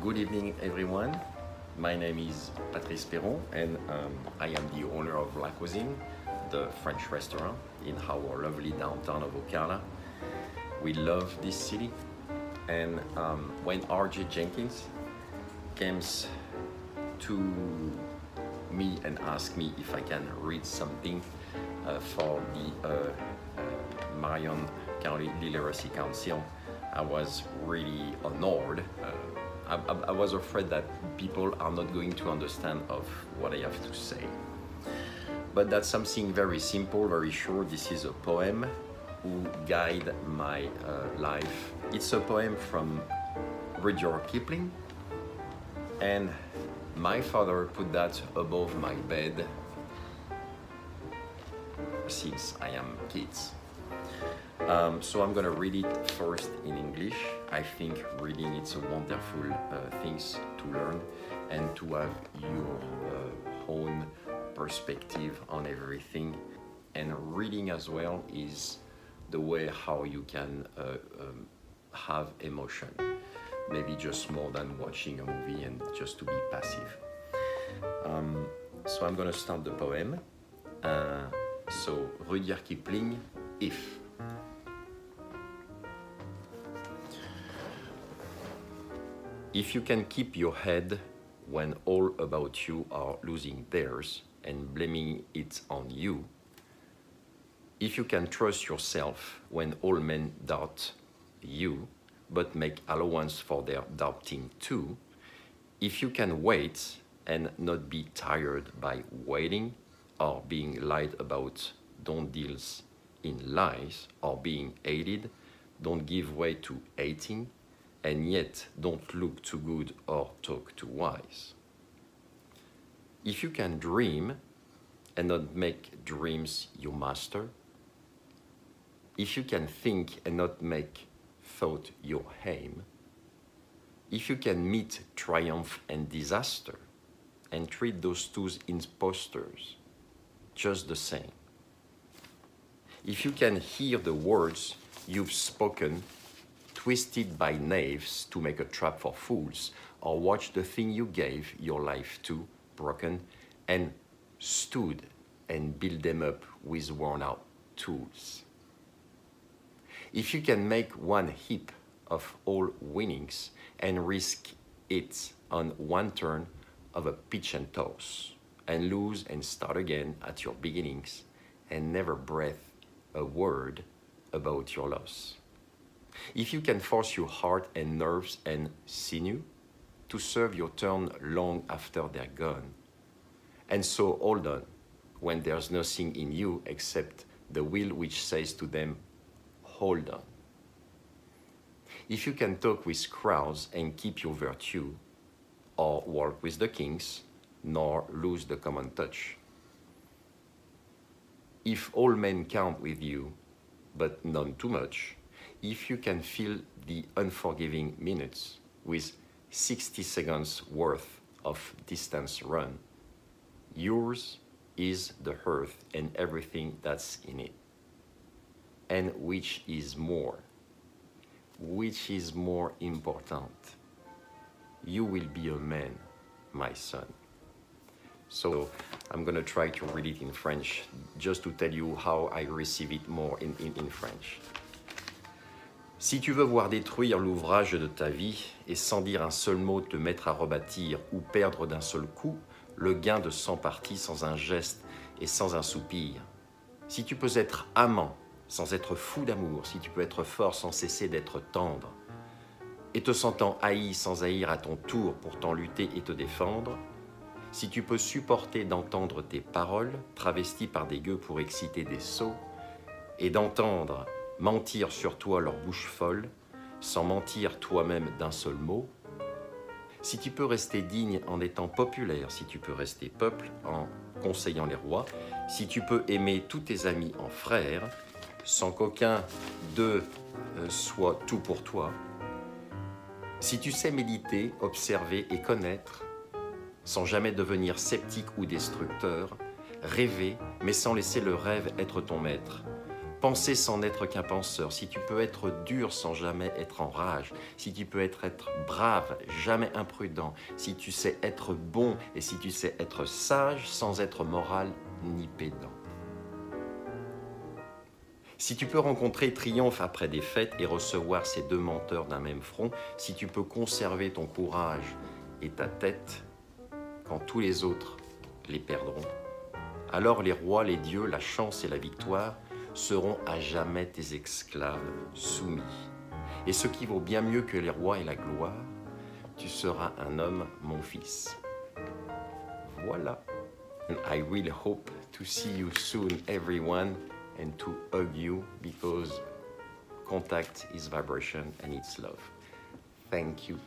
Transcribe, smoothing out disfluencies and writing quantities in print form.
Good evening, everyone. My name is Patrice Perron, and I am the owner of La Cuisine, the French restaurant in our lovely downtown of Ocala. We love this city, and when R.J. Jenkins came to me and asked me if I can read something for the Marion County Literacy Council, I was really honored. I was afraid that people are not going to understand of what I have to say. But that's something very simple, very short. This is a poem who guide my life. It's a poem from Rudyard Kipling, and my father put that above my bed since I am kids. So I'm gonna read it first in English. I think reading it's a wonderful things to learn and to have your own perspective on everything. And reading as well is the way how you can have emotion. Maybe just more than watching a movie and just to be passive. So I'm gonna start the poem. So Rudyard Kipling, If. If you can keep your head when all about you are losing theirs and blaming it on you, if you can trust yourself when all men doubt you, but make allowance for their doubting too, if you can wait and not be tired by waiting or being lied about, don't deal in lies, or being hated, don't give way to hating, and yet don't look too good or talk too wise. If you can dream and not make dreams your master, if you can think and not make thought your aim, if you can meet triumph and disaster and treat those two impostors just the same, if you can hear the words you've spoken twisted by knaves to make a trap for fools, or watch the thing you gave your life to broken and stood and build them up with worn out tools. If you can make one heap of all winnings and risk it on one turn of a pitch and toss, and lose and start again at your beginnings, and never breathe a word about your loss. If you can force your heart and nerves and sinew to serve your turn long after they're gone, and so hold on when there's nothing in you except the will which says to them, hold on. If you can talk with crowds and keep your virtue, or walk with the kings, nor lose the common touch. If all men count with you, but none too much, if you can fill the unforgiving minutes with 60 seconds worth of distance run, yours is the earth and everything that's in it. And which is more important, you will be a man, my son. So I'm gonna try to read it in French just to tell you how I receive it more in French. Si tu veux voir détruire l'ouvrage de ta vie et sans dire un seul mot te mettre à rebâtir ou perdre d'un seul coup le gain de 100 parties sans un geste et sans un soupir, si tu peux être amant sans être fou d'amour, si tu peux être fort sans cesser d'être tendre, et te sentant haï sans haïr à ton tour, pourtant lutter et te défendre, si tu peux supporter d'entendre tes paroles travesties par des gueux pour exciter des sots, et d'entendre mentir sur toi leur bouche folle, sans mentir toi-même d'un seul mot, si tu peux rester digne en étant populaire, si tu peux rester peuple en conseillant les rois, si tu peux aimer tous tes amis en frères, sans qu'aucun d'eux soit tout pour toi, si tu sais méditer, observer et connaître, sans jamais devenir sceptique ou destructeur, rêver, mais sans laisser le rêve être ton maître, penser sans n'être qu'un penseur, si tu peux être dur sans jamais être en rage, si tu peux être brave, jamais imprudent, si tu sais être bon et si tu sais être sage sans être moral ni pédant. Si tu peux rencontrer triomphe après défaite et recevoir ces deux menteurs d'un même front, si tu peux conserver ton courage et ta tête quand tous les autres les perdront, alors les rois, les dieux, la chance et la victoire seront à jamais tes esclaves soumis. Et ce qui vaut bien mieux que les rois et la gloire, tu seras un homme, mon fils. Voilà. And I really hope to see you soon, everyone, and to hug you, because contact is vibration and it's love. Thank you.